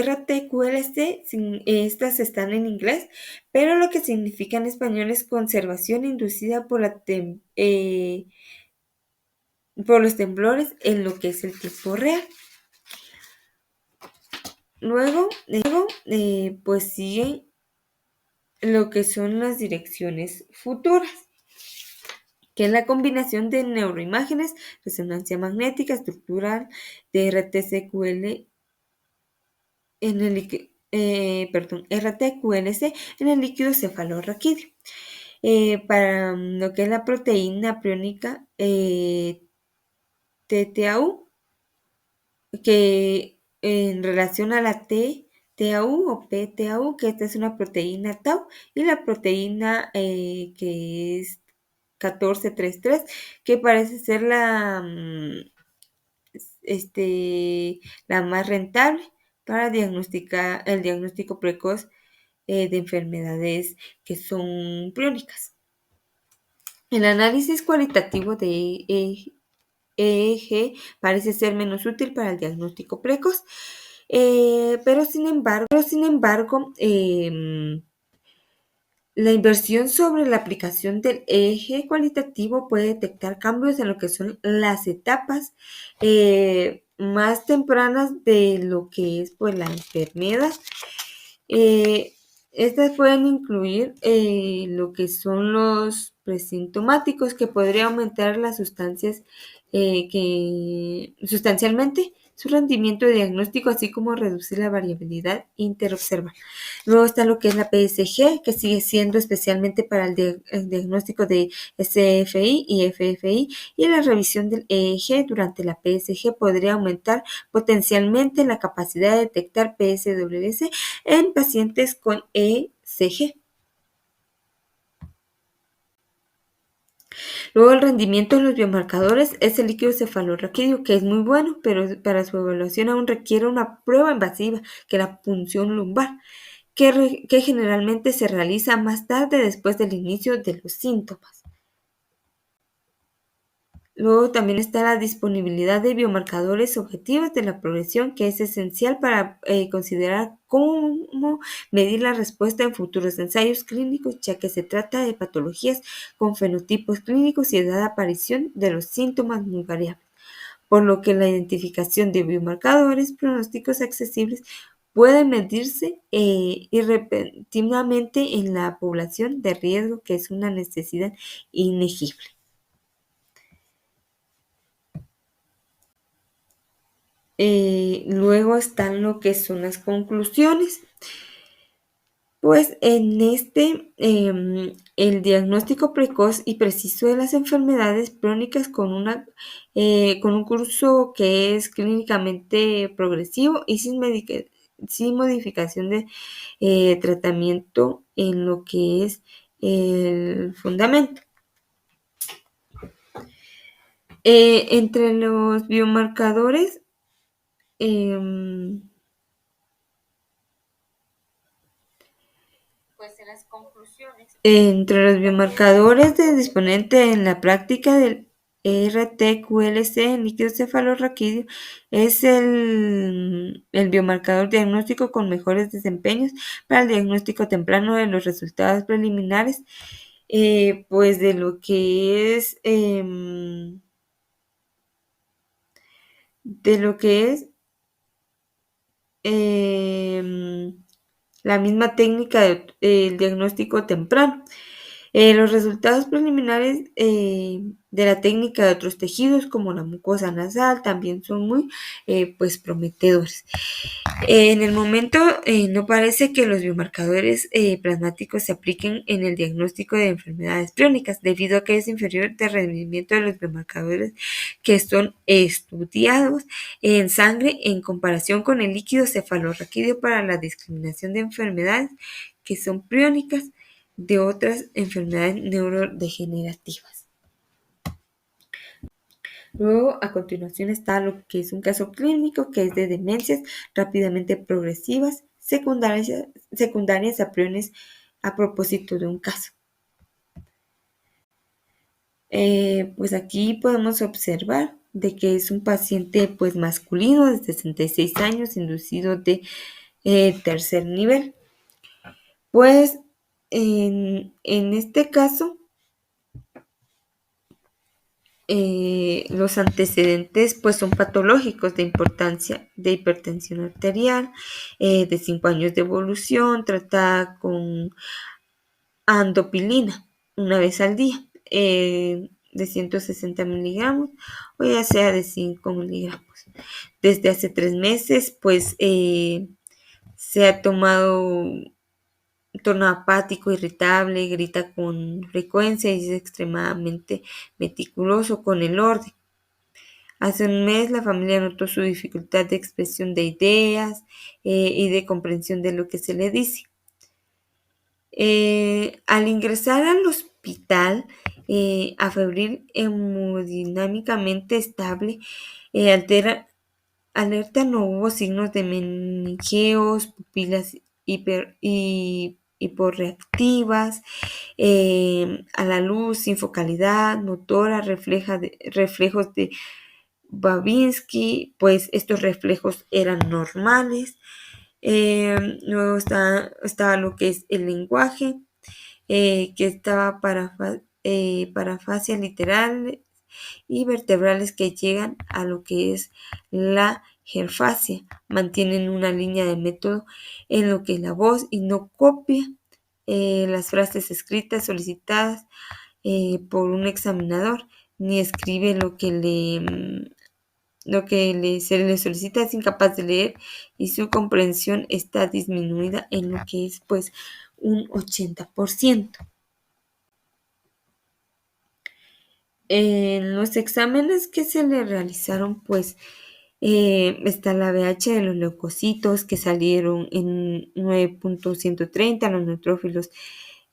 RTQLC, estas están en inglés, pero lo que significa en español es conservación inducida por los temblores en lo que es el tiempo real. Luego, pues sigue lo que son las direcciones futuras, que es la combinación de neuroimágenes, resonancia magnética estructural de RTQLC en el líquido cefalorraquídeo. Para lo que es la proteína priónica TTAU, que en relación a la TAU o PTAU, que esta es una proteína tau, y la proteína que es 1433, que parece ser la más rentable para diagnosticar el diagnóstico precoz de enfermedades que son priónicas. El análisis cualitativo de EEG parece ser menos útil para el diagnóstico precoz, pero sin embargo, la inversión sobre la aplicación del EEG cualitativo puede detectar cambios en lo que son las etapas más tempranas de lo que es pues, la enfermedad. Estas pueden incluir lo que son los presintomáticos, que podría aumentar las sustancias sustancialmente su rendimiento de diagnóstico, así como reducir la variabilidad interobservada. Luego está lo que es la PSG, que sigue siendo especialmente para el diagnóstico de SFI y FFI, y la revisión del EEG durante la PSG podría aumentar potencialmente la capacidad de detectar PSWS en pacientes con ECG. Luego, el rendimiento de los biomarcadores es el líquido cefalorraquídeo, que es muy bueno, pero para su evaluación aún requiere una prueba invasiva, que es la punción lumbar, que generalmente se realiza más tarde después del inicio de los síntomas. Luego también está la disponibilidad de biomarcadores objetivos de la progresión, que es esencial para considerar cómo medir la respuesta en futuros ensayos clínicos, ya que se trata de patologías con fenotipos clínicos y edad de aparición de los síntomas muy variables, por lo que la identificación de biomarcadores pronósticos accesibles puede medirse repentinamente en la población de riesgo, que es una necesidad inegible. Luego están lo que son las conclusiones. Pues en el diagnóstico precoz y preciso de las enfermedades crónicas con un curso que es clínicamente progresivo y sin modificación de tratamiento en lo que es el fundamento. Entre los biomarcadores, entre los biomarcadores de disponente en la práctica del RTQLC en líquido cefalorraquídeo es el biomarcador diagnóstico con mejores desempeños para el diagnóstico temprano de los resultados preliminares, pues de lo que es la misma técnica del diagnóstico temprano. Los resultados preliminares de la técnica de otros tejidos, como la mucosa nasal, también son muy pues prometedores. En el momento no parece que los biomarcadores plasmáticos se apliquen en el diagnóstico de enfermedades priónicas, debido a que es inferior el rendimiento de los biomarcadores que son estudiados en sangre en comparación con el líquido cefalorraquídeo para la discriminación de enfermedades que son priónicas de otras enfermedades neurodegenerativas. Luego, a continuación está lo que es un caso clínico, que es de demencias rápidamente progresivas, secundarias a priones, a propósito de un caso. Pues aquí podemos observar de que es un paciente pues masculino de 66 años, inducido de tercer nivel. Pues en este caso, los antecedentes pues son patológicos de importancia de hipertensión arterial, de 5 años de evolución, tratada con andopilina una vez al día, de 160 miligramos o ya sea de 5 miligramos. Desde hace 3 meses pues se ha tomado torno apático, irritable, grita con frecuencia y es extremadamente meticuloso con el orden. Hace un mes la familia notó su dificultad de expresión de ideas y de comprensión de lo que se le dice. Al ingresar al hospital, afebril hemodinámicamente estable, alerta no hubo signos de meningeos, pupilas hiporreactivas, a la luz, sin focalidad motora, reflejos de Babinski, pues estos reflejos eran normales. Luego estaba lo que es el lenguaje, que estaba parafasia literal y vertebrales que llegan a lo que es la gerfasia. Mantienen una línea de método en lo que es la voz y no copia las frases escritas solicitadas por un examinador, ni escribe se le solicita, es incapaz de leer y su comprensión está disminuida en lo que es pues un 80%. En los exámenes que se le realizaron, pues está la VH de los leucocitos que salieron en 9.130, los neutrófilos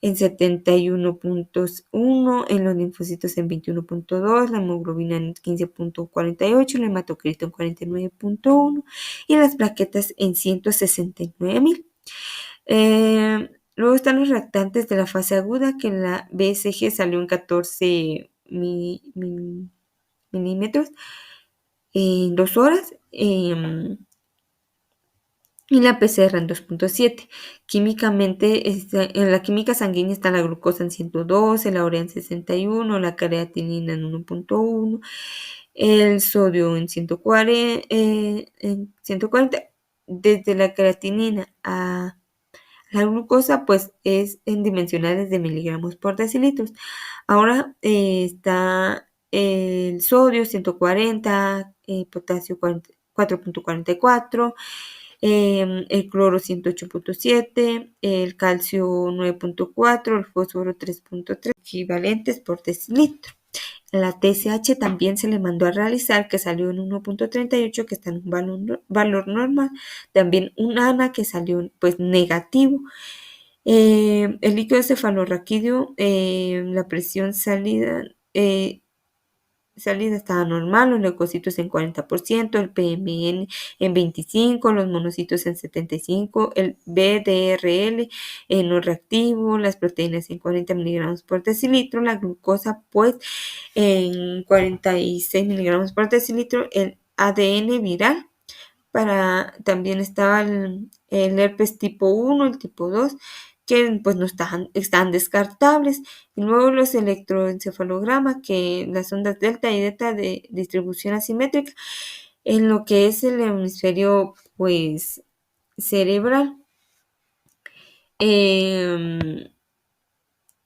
en 71.1, en los linfocitos en 21.2, la hemoglobina en 15.48, el hematocrito en 49.1 y las plaquetas en 169.000. Luego están los reactantes de la fase aguda, que en la BSG salió en 14 milímetros en 2 horas, y la PCR en 2.7. Químicamente, en la química sanguínea está la glucosa en 112, la urea en 61, la creatinina en 1.1, el sodio en 140. Desde la creatinina a la glucosa, pues es en dimensionales de miligramos por decilitros. Ahora está el sodio 140, potasio 4.44, el cloro 108.7, el calcio 9.4, el fósforo 3.3, equivalentes por decilitro. La TSH también se le mandó a realizar, que salió en 1.38, que está en un valor normal. También un ANA que salió pues negativo. El líquido cefalorraquídeo, la presión salida estaba normal, los leucocitos en 40%, el PMN en 25%, los monocitos en 75%, el BDRL no reactivo, las proteínas en 40 miligramos por decilitro, la glucosa pues en 46 miligramos por decilitro, el ADN viral. También estaba el herpes tipo 1, el tipo 2, que pues no están descartables. Y luego los electroencefalogramas, que las ondas delta y beta de distribución asimétrica en lo que es el hemisferio pues cerebral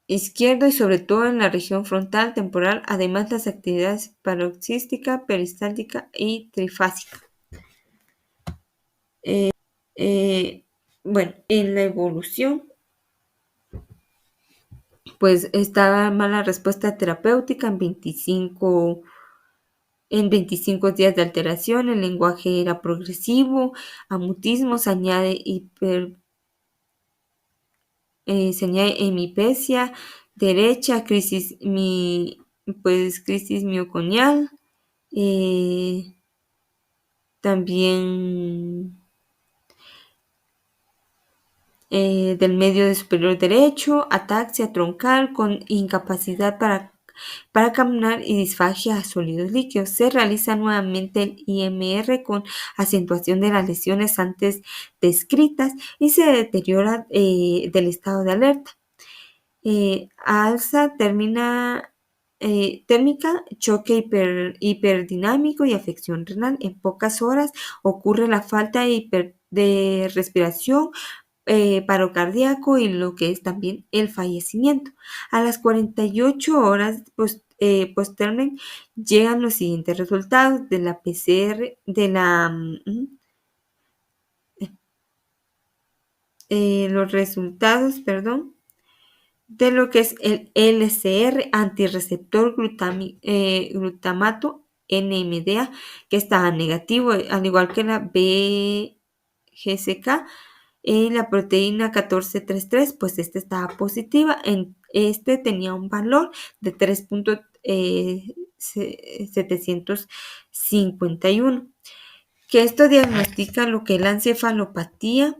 izquierdo y sobre todo en la región frontal temporal, además las actividades paroxística, peristáltica y trifásica. Bueno, en la evolución pues estaba mala respuesta terapéutica en 25 días de alteración, el lenguaje era progresivo, amutismo, se añade hemipesia derecha, crisis mioconial, también del medio superior derecho, ataxia troncal con incapacidad para para caminar y disfagia a sólidos líquidos. Se realiza nuevamente el IMR con acentuación de las lesiones antes descritas y se deteriora del estado de alerta. Alza térmica, choque hiperdinámico y afección renal. En pocas horas ocurre la falta de respiración, paro cardíaco y lo que es también el fallecimiento. A las 48 horas postermen llegan los siguientes resultados de la PCR, los resultados, perdón, de lo que es el LCR, antirreceptor glutamato NMDA, que está negativo, al igual que la BGCK. La proteína 1433, pues esta estaba positiva. Este tenía un valor de 3.751, que esto diagnostica lo que es la encefalopatía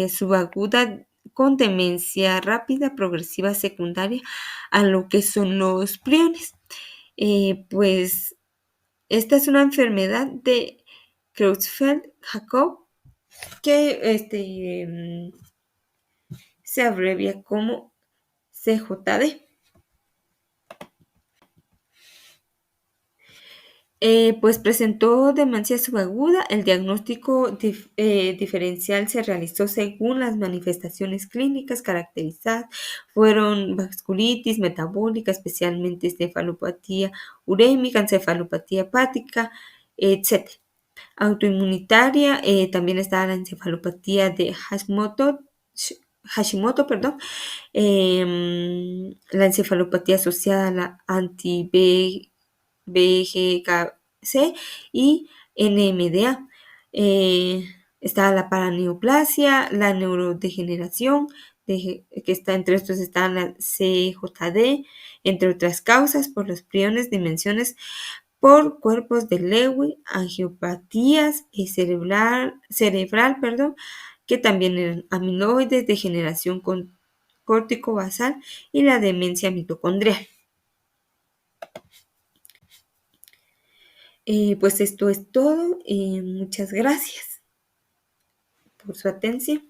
subaguda con demencia rápida progresiva secundaria a lo que son los priones. Pues esta es una enfermedad de Creutzfeldt-Jakob que se abrevia como CJD. Pues presentó demencia subaguda. El diagnóstico diferencial se realizó según las manifestaciones clínicas caracterizadas. Fueron vasculitis metabólica, especialmente encefalopatía urémica, encefalopatía hepática, etc. Autoinmunitaria, también estaba la encefalopatía de Hashimoto, perdón, la encefalopatía asociada a la anti-BGKC y NMDA. Está la paraneoplasia, la neurodegeneración, que está entre estos está la CJD, entre otras causas por los priones, dimensiones por cuerpos de Lewy, angiopatías cerebral, perdón, que también eran amiloides, degeneración córtico-basal y la demencia mitocondrial. Pues esto es todo y muchas gracias por su atención.